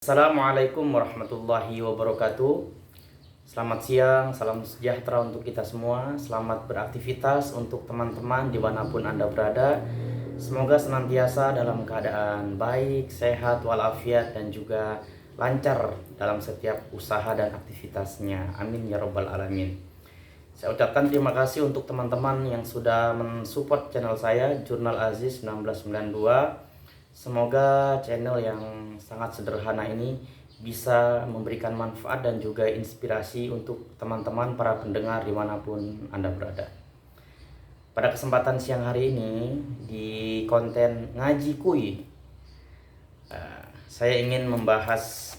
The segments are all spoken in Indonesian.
Assalamualaikum warahmatullahi wabarakatuh. Selamat siang, salam sejahtera untuk kita semua. Selamat beraktivitas untuk teman-teman dimanapun Anda berada. Semoga senantiasa dalam keadaan baik, sehat, walafiat, dan juga lancar dalam setiap usaha dan aktivitasnya. Amin ya rabbal alamin. Saya ucapkan terima kasih untuk teman-teman yang sudah mensupport channel saya, Jurnal Aziz 1992. Semoga channel yang sangat sederhana ini bisa memberikan manfaat dan juga inspirasi untuk teman-teman para pendengar dimanapun Anda berada. Pada kesempatan siang hari ini di konten Ngaji Kui, saya ingin membahas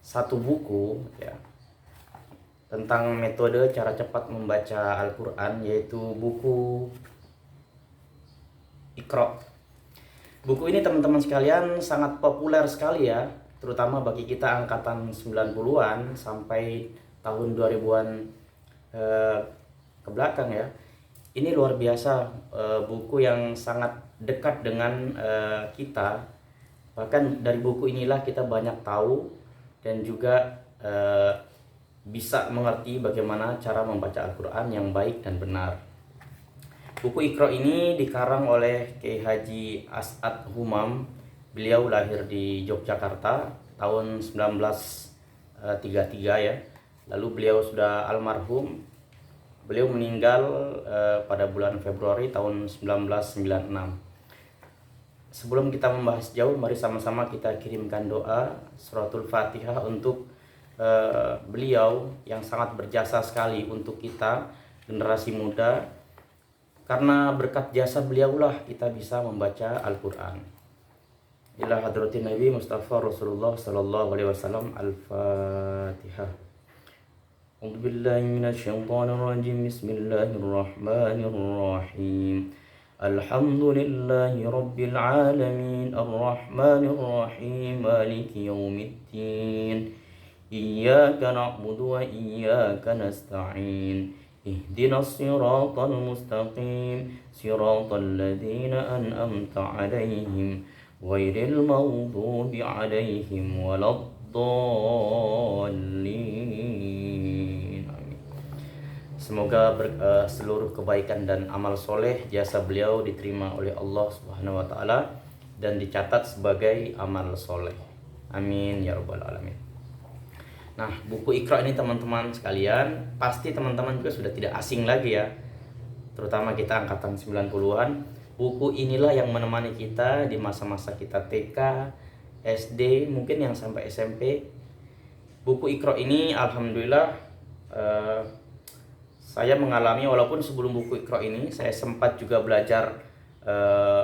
satu buku ya, tentang metode cara cepat membaca Al-Quran, yaitu buku Iqra. Buku ini teman-teman sekalian sangat populer sekali ya, terutama bagi kita angkatan 90-an sampai tahun 2000-an ke belakang ya. Ini luar biasa, buku yang sangat dekat dengan kita. Bahkan dari buku inilah kita banyak tahu dan juga bisa mengerti bagaimana cara membaca Al-Quran yang baik dan benar. Buku Iqra ini dikarang oleh Kiai Haji As'ad Humam. Beliau lahir di Yogyakarta tahun 1933 ya. Lalu beliau sudah almarhum. Beliau meninggal pada bulan Februari tahun 1996. Sebelum kita membahas jauh, mari sama-sama kita kirimkan doa suratul Fatihah untuk beliau yang sangat berjasa sekali untuk kita generasi muda. Karena berkat jasa beliaulah kita bisa membaca Al-Quran. Ila hadratin Nabi Mustafa Rasulullah Sallallahu Alaihi Wasallam. Al-Fatihah. A'udzu billahi minasyaitonir rajim. Bismillahirrahmanirrahim. Alhamdulillahi rabbil alamin. Arrahmanir rahim. Maliki yaumiddin. Iyyaka na'budu wa iyyaka nasta'in. Ihdinas siratal mustaqim, siratal ladzina an'amta 'alaihim, ghairil maghdubi 'alaihim waladdallin. Amin. Semoga seluruh kebaikan dan amal soleh jasa beliau diterima oleh Allah Subhanahu wa taala dan dicatat sebagai amal soleh. Amin ya rabbal alamin. Nah, buku Iqra ini teman-teman sekalian, pasti teman-teman juga sudah tidak asing lagi ya. Terutama kita angkatan 90-an. Buku inilah yang menemani kita di masa-masa kita TK, SD, mungkin yang sampai SMP. Buku Iqra ini alhamdulillah saya mengalami, walaupun sebelum buku Iqra ini saya sempat juga belajar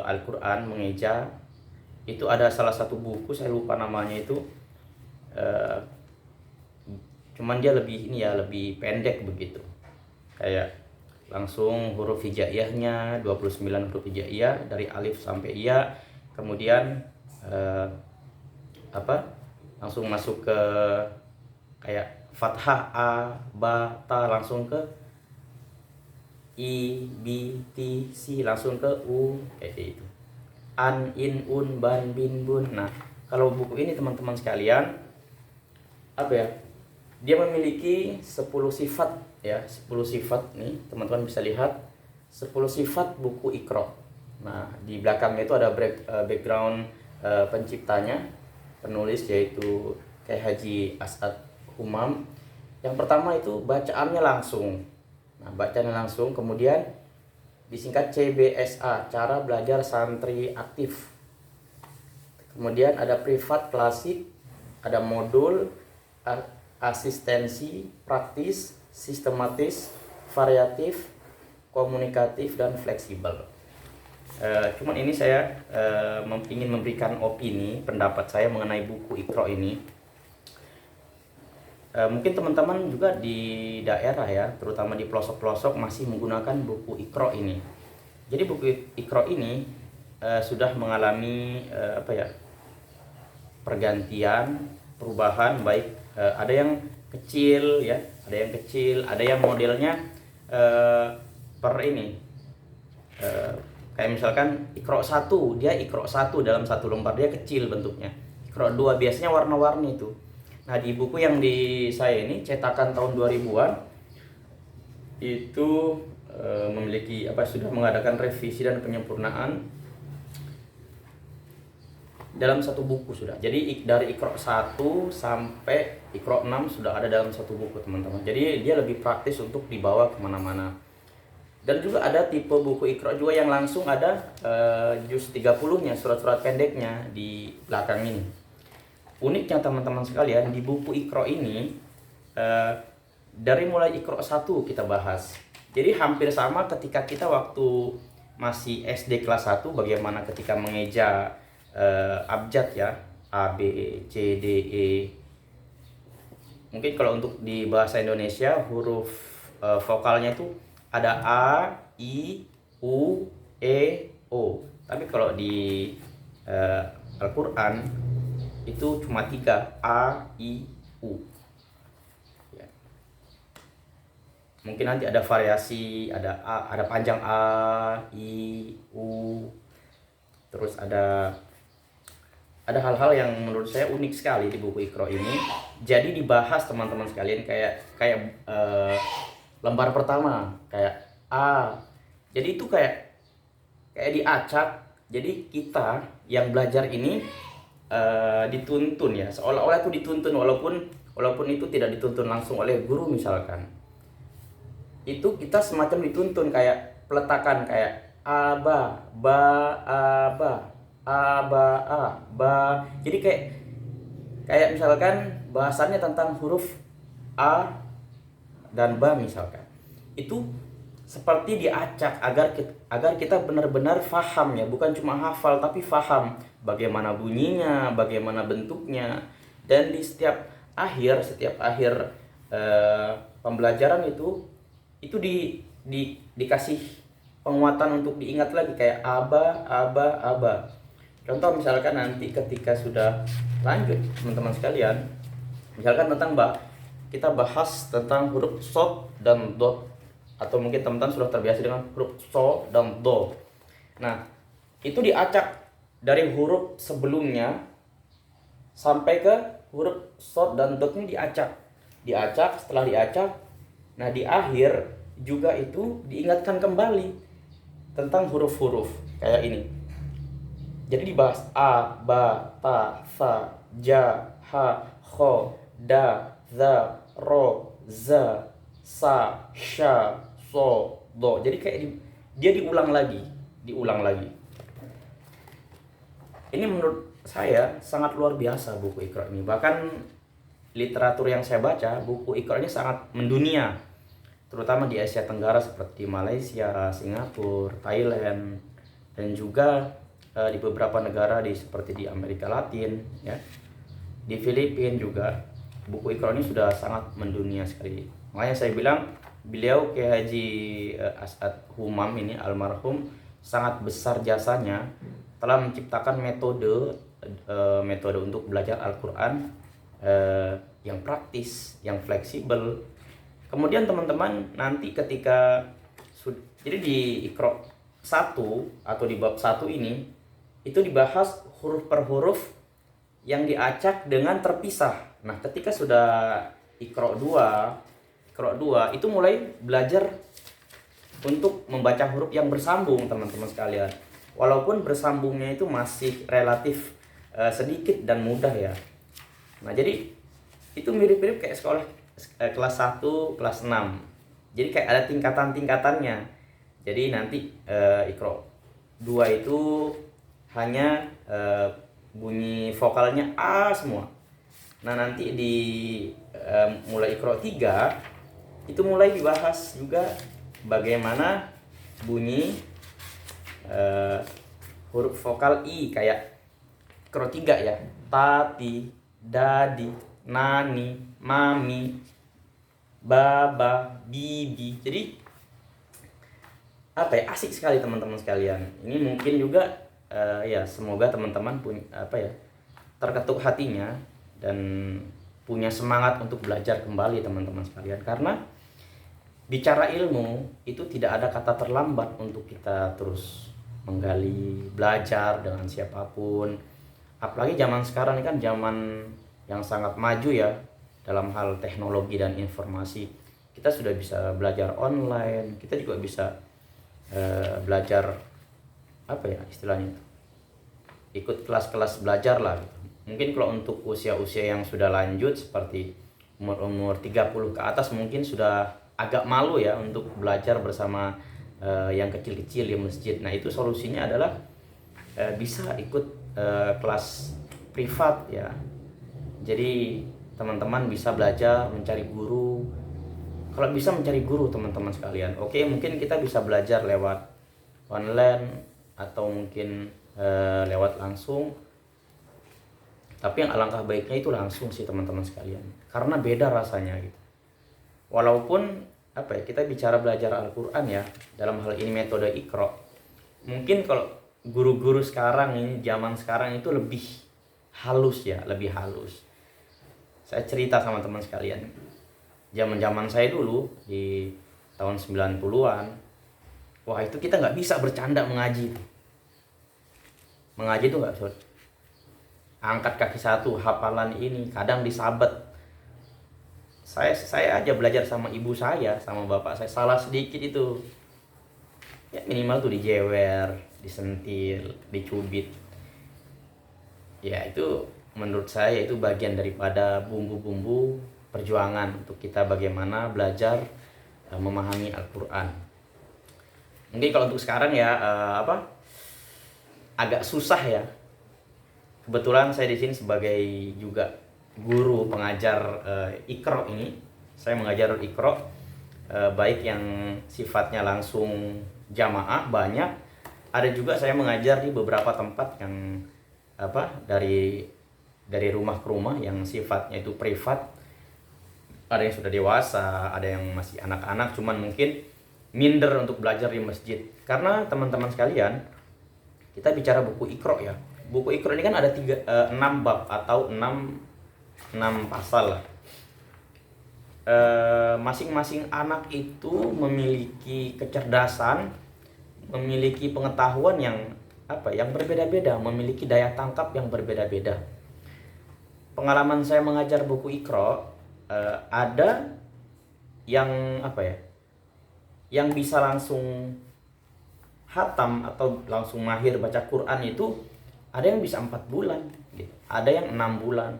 Al-Quran, mengeja. Itu ada salah satu buku, saya lupa namanya itu. Cuman dia lebih lebih pendek begitu. Kayak langsung huruf hijaiyahnya 29 huruf hijaiyah dari alif sampai iya. Kemudian langsung masuk ke kayak fathah a, ba, ta, langsung ke i, bi, ti, si, langsung ke u, kayak gitu. An, in, un, ban, bin, bun. Nah, kalau buku ini teman-teman sekalian, dia memiliki 10 sifat ya, 10 sifat nih teman-teman bisa lihat 10 sifat buku Iqra. Nah, di belakangnya itu ada background penciptanya, penulis, yaitu Kiai Haji As'ad Humam. Yang pertama itu bacaannya langsung. Nah, bacaannya langsung, kemudian disingkat CBSA, cara belajar santri aktif. Kemudian ada privat, klasik, ada modul, asistensi, praktis, sistematis, variatif, komunikatif, dan fleksibel. Cuman ini saya ingin memberikan opini, pendapat saya mengenai buku Iqra ini. Mungkin teman-teman juga di daerah ya, terutama di pelosok-pelosok masih menggunakan buku Iqra ini. Jadi buku Iqra ini sudah mengalami pergantian, perubahan, baik ada yang kecil ya, ada yang modelnya kayak misalkan Iqra 1, dia Iqra 1 dalam satu lembar, dia kecil bentuknya. Iqra Iqra 2 biasanya warna-warni itu. Nah, di buku yang di saya ini cetakan tahun 2000-an itu memiliki sudah mengadakan revisi dan penyempurnaan dalam satu buku sudah. Jadi dari Iqra 1 sampai Iqra 6 sudah ada dalam satu buku, teman-teman. Jadi dia lebih praktis untuk dibawa kemana-mana. Dan juga ada tipe buku Iqra juga yang langsung ada juz 30-nya, surat-surat pendeknya di belakang ini. Uniknya teman-teman sekalian, di buku Iqra ini dari mulai Iqra 1 kita bahas. Jadi hampir sama ketika kita waktu masih SD kelas 1, bagaimana ketika mengeja abjad ya, A, B, C, D, E. Mungkin kalau untuk di bahasa Indonesia huruf vokalnya itu ada A, I, U, E, O. Tapi kalau di Al-Quran itu cuma 3, A, I, U. Ya. Mungkin nanti ada variasi, ada A, ada panjang A, I, U. Terus ada hal-hal yang menurut saya unik sekali di buku Iqra ini. Jadi dibahas teman-teman sekalian kayak lembar pertama kayak A. Jadi itu kayak diacak. Jadi kita yang belajar ini dituntun ya, seolah-olah itu dituntun, walaupun itu tidak dituntun langsung oleh guru misalkan. Itu kita semacam dituntun kayak peletakan kayak A, ba, A, ba, A, ba, A, ba. Jadi kayak misalkan bahasannya tentang huruf A dan ba misalkan. Itu seperti diacak agar kita benar-benar faham ya, bukan cuma hafal tapi faham bagaimana bunyinya, bagaimana bentuknya. Dan di setiap akhir pembelajaran itu dikasih penguatan untuk diingat lagi kayak aba, aba, aba. Contoh misalkan nanti ketika sudah lanjut teman-teman sekalian, misalkan tentang kita bahas tentang huruf shod dan dot, atau mungkin teman-teman sudah terbiasa dengan huruf so dan do. Nah, itu diacak dari huruf sebelumnya sampai ke huruf shod dan dot ini diacak. Setelah diacak, nah di akhir juga itu diingatkan kembali tentang huruf-huruf kayak ini. Jadi dibahas a, ba, ta, sa, ja, ha, kho, da, za, ro, za, sa, sha, so, do. Jadi kayak dia diulang lagi. Ini menurut saya sangat luar biasa buku Iqra ini. Bahkan literatur yang saya baca, buku Iqra ini sangat mendunia, terutama di Asia Tenggara seperti Malaysia, Singapura, Thailand, dan juga di beberapa negara seperti di Amerika Latin ya. Di Filipina juga buku Iqra ini sudah sangat mendunia sekali. Makanya saya bilang beliau Kiai Haji As'ad Humam ini almarhum sangat besar jasanya telah menciptakan metode untuk belajar Al-Quran yang praktis, yang fleksibel. Kemudian teman-teman nanti ketika jadi di Iqra 1 atau di bab 1 ini itu dibahas huruf per huruf yang diacak dengan terpisah. Nah, ketika sudah Iqra 2 itu mulai belajar untuk membaca huruf yang bersambung teman-teman sekalian. Walaupun bersambungnya itu masih relatif sedikit dan mudah ya. Nah, jadi itu mirip-mirip kayak sekolah kelas 1, kelas 6. Jadi kayak ada tingkatan-tingkatannya. Jadi nanti Iqra 2 itu hanya bunyi vokalnya A semua. Nah, nanti di mulai Iqra 3 itu mulai dibahas juga bagaimana bunyi huruf vokal I kayak Iqra 3 ya. Tati, dadi, nani, mami, baba, bibi. Jadi asik sekali teman-teman sekalian. Ini mungkin juga ya semoga teman-teman punya terketuk hatinya dan punya semangat untuk belajar kembali teman-teman sekalian. Karena bicara ilmu itu tidak ada kata terlambat untuk kita terus menggali, belajar dengan siapapun. Apalagi zaman sekarang ini kan zaman yang sangat maju ya dalam hal teknologi dan informasi. Kita sudah bisa belajar online, kita juga bisa belajar apa ya istilahnya, ikut kelas-kelas belajar lah gitu. Mungkin kalau untuk usia-usia yang sudah lanjut seperti umur 30 ke atas mungkin sudah agak malu ya untuk belajar bersama yang kecil-kecil di masjid. Nah, itu solusinya adalah bisa ikut kelas privat ya. Jadi teman-teman bisa belajar mencari guru. Kalau bisa mencari guru teman-teman sekalian, oke, mungkin kita bisa belajar lewat online atau mungkin lewat langsung. Tapi yang alangkah baiknya itu langsung sih teman-teman sekalian, karena beda rasanya gitu. Walaupun apa ya, kita bicara belajar Al-Quran ya, dalam hal ini metode Iqra, mungkin kalau guru-guru sekarang ini, zaman sekarang itu lebih halus ya, lebih halus. Saya cerita sama teman sekalian, zaman-zaman saya dulu di tahun 90-an, wah itu kita nggak bisa bercanda mengaji. Mengaji itu nggak bisa angkat kaki satu, hafalan ini, kadang disabet. Saya aja belajar sama ibu saya, sama bapak saya, salah sedikit itu ya minimal tuh dijewer, disentil, dicubit. Ya itu menurut saya itu bagian daripada bumbu-bumbu perjuangan untuk kita bagaimana belajar memahami Al-Quran. Mungkin kalau untuk sekarang ya agak susah ya. Kebetulan saya di sini sebagai juga guru pengajar Iqra ini. Saya mengajar Iqra baik yang sifatnya langsung jamaah banyak, ada juga saya mengajar di beberapa tempat yang dari rumah ke rumah yang sifatnya itu privat. Ada yang sudah dewasa, ada yang masih anak-anak, cuman mungkin minder untuk belajar di masjid. Karena teman-teman sekalian, kita bicara buku Iqra ya. Buku Iqra ini kan ada 6 bab atau 6 pasal lah. Masing-masing anak itu memiliki kecerdasan, memiliki pengetahuan yang berbeda-beda, memiliki daya tangkap yang berbeda-beda. Pengalaman saya mengajar buku Iqra, ada yang yang bisa langsung hatam atau langsung mahir baca Quran itu ada yang bisa 4 bulan gitu. Ada yang 6 bulan,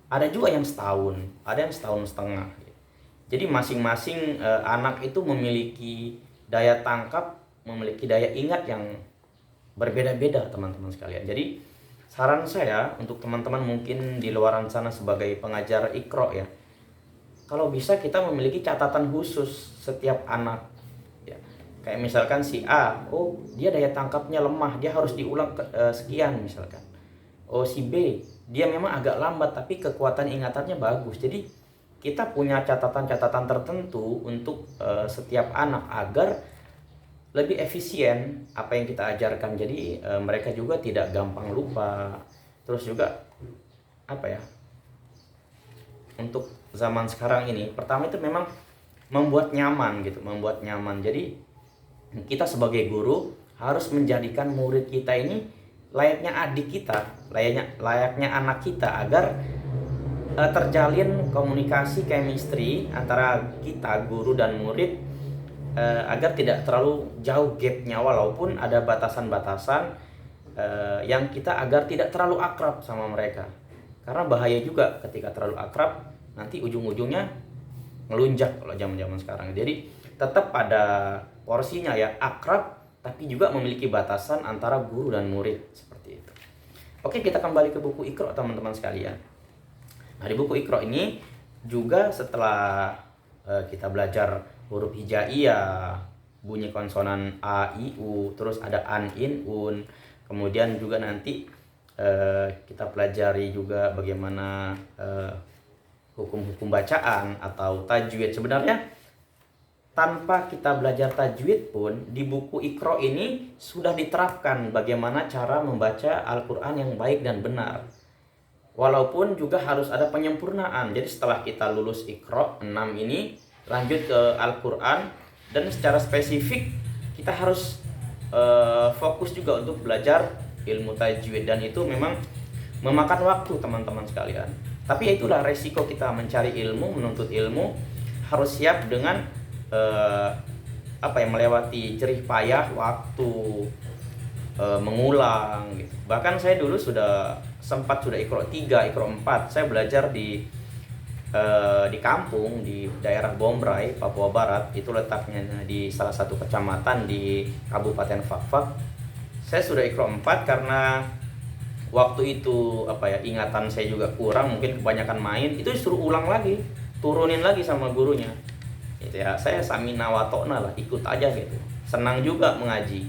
ada juga yang setahun, ada yang setahun setengah gitu. Jadi masing-masing anak itu memiliki daya tangkap, memiliki daya ingat yang berbeda-beda teman-teman sekalian. Jadi saran saya untuk teman-teman mungkin di luaran sana sebagai pengajar Iqra ya, kalau bisa kita memiliki catatan khusus setiap anak ya. Kayak misalkan si A, dia daya tangkapnya lemah, dia harus diulang sekian misalkan. Si B, dia memang agak lambat tapi kekuatan ingatannya bagus. Jadi kita punya catatan-catatan tertentu untuk setiap anak agar lebih efisien apa yang kita ajarkan. Jadi mereka juga tidak gampang lupa. Terus juga untuk zaman sekarang ini, pertama itu memang membuat nyaman gitu, membuat nyaman. Jadi kita sebagai guru harus menjadikan murid kita ini layaknya adik kita, layaknya anak kita, agar terjalin komunikasi, chemistry antara kita guru dan murid, agar tidak terlalu jauh gapnya, walaupun ada batasan-batasan yang kita agar tidak terlalu akrab sama mereka. Karena bahaya juga ketika terlalu akrab, nanti ujung-ujungnya ngelunjak kalau zaman-zaman sekarang. Jadi tetap pada porsinya ya, akrab tapi juga memiliki batasan antara guru dan murid, seperti itu. Oke, kita kembali ke buku Iqra teman-teman sekalian. Nah, di buku Iqra ini juga setelah kita belajar huruf hijaiyah, bunyi konsonan a, i, u, terus ada an, in, un. Kemudian juga nanti kita pelajari juga bagaimana hukum-hukum bacaan atau tajwid. Sebenarnya tanpa kita belajar tajwid pun di buku Iqra ini sudah diterapkan bagaimana cara membaca Al-Quran yang baik dan benar. Walaupun juga harus ada penyempurnaan. Jadi setelah kita lulus Iqra 6 ini, lanjut ke Al-Quran, dan secara spesifik kita harus fokus juga untuk belajar ilmu tajwid. Dan itu memang memakan waktu teman-teman sekalian. Tapi itulah resiko kita mencari ilmu, menuntut ilmu, harus siap dengan melewati jerih payah waktu, mengulang gitu. Bahkan saya dulu sudah Iqra 3, Iqra 4. Saya belajar di kampung di daerah Bombray, Papua Barat. Itu letaknya di salah satu kecamatan di Kabupaten Fakfak. Saya sudah Iqra 4 karena waktu itu ingatan saya juga kurang, mungkin kebanyakan main. Itu disuruh ulang lagi, turunin lagi sama gurunya. Gitu ya, saya samina wa ta'na lah, ikut aja gitu. Senang juga mengaji.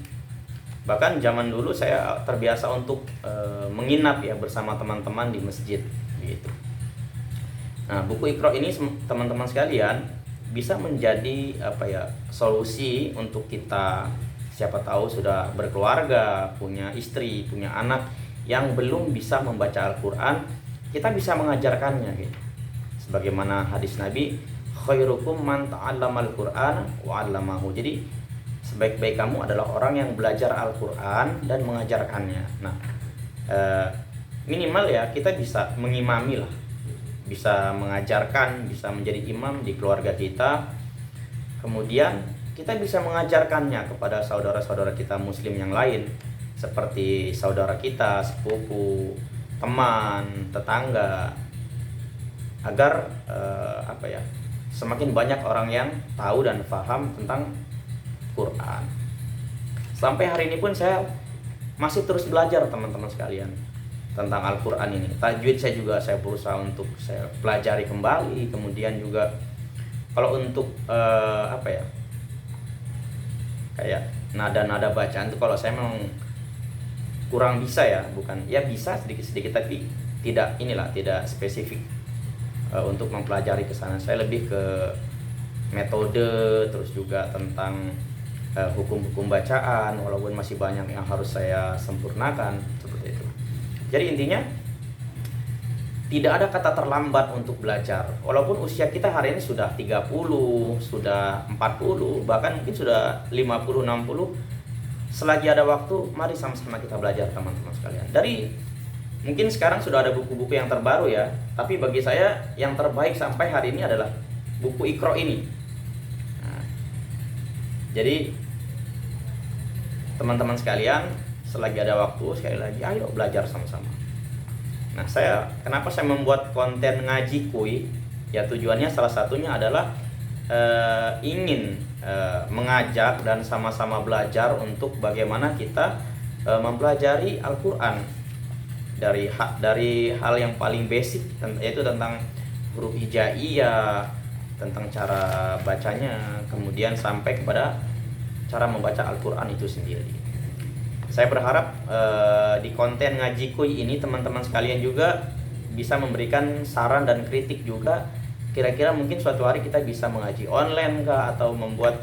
Bahkan zaman dulu saya terbiasa untuk menginap ya bersama teman-teman di masjid gitu. Nah, buku Iqra ini teman-teman sekalian bisa menjadi solusi untuk kita, siapa tahu sudah berkeluarga, punya istri, punya anak yang belum bisa membaca Al-Qur'an, kita bisa mengajarkannya gitu. Sebagaimana hadis Nabi, khairukum man ta'allamal Qur'an wa 'allamahu. Jadi sebaik-baik kamu adalah orang yang belajar Al-Qur'an dan mengajarkannya. Nah, minimal ya kita bisa mengimami lah, bisa mengajarkan, bisa menjadi imam di keluarga kita. Kemudian kita bisa mengajarkannya kepada saudara-saudara kita muslim yang lain, seperti saudara kita, sepupu, teman, tetangga, agar semakin banyak orang yang tahu dan paham tentang Quran. Sampai hari ini pun saya masih terus belajar teman-teman sekalian tentang Al-Quran ini. Tajwid saya berusaha untuk saya pelajari kembali. Kemudian juga kalau untuk kayak nada-nada bacaan itu, kalau saya memang kurang bisa ya, bukan ya, bisa sedikit-sedikit tapi tidak spesifik untuk mempelajari ke sana. Saya lebih ke metode, terus juga tentang hukum-hukum bacaan, walaupun masih banyak yang harus saya sempurnakan seperti itu. Jadi intinya tidak ada kata terlambat untuk belajar. Walaupun usia kita hari ini sudah 30, sudah 40, bahkan mungkin sudah 50, 60, selagi ada waktu, mari sama-sama kita belajar teman-teman sekalian. Mungkin sekarang sudah ada buku-buku yang terbaru ya, tapi bagi saya yang terbaik sampai hari ini adalah buku Iqra ini. Nah, jadi teman-teman sekalian, selagi ada waktu, sekali lagi ayo belajar sama-sama. Nah, kenapa saya membuat konten ngaji kuy? Ya tujuannya salah satunya adalah ingin mengajak dan sama-sama belajar untuk bagaimana kita mempelajari Al-Quran dari hal yang paling basic, yaitu tentang huruf hijaiyah, tentang cara bacanya, kemudian sampai kepada cara membaca Al-Quran itu sendiri. Saya berharap di konten ngaji kuy ini teman-teman sekalian juga bisa memberikan saran dan kritik juga. Kira-kira mungkin suatu hari kita bisa mengaji online kah, atau membuat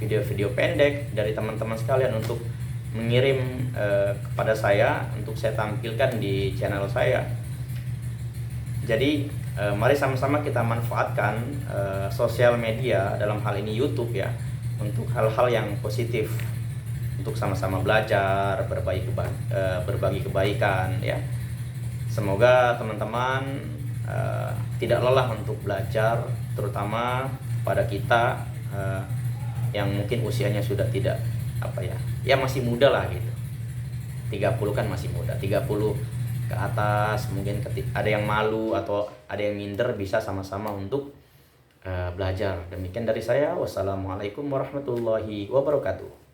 video-video pendek dari teman-teman sekalian untuk mengirim kepada saya untuk saya tampilkan di channel saya. Jadi mari sama-sama kita manfaatkan sosial media, dalam hal ini YouTube ya, untuk hal-hal yang positif, untuk sama-sama belajar, berbagi kebaikan ya. Semoga teman-teman tidak lelah untuk belajar, terutama pada kita yang mungkin usianya sudah tidak masih muda lah gitu. 30 kan masih muda, 30 ke atas mungkin ada yang malu atau ada yang minder, bisa sama-sama untuk belajar. Demikian dari saya. Wassalamualaikum warahmatullahi wabarakatuh.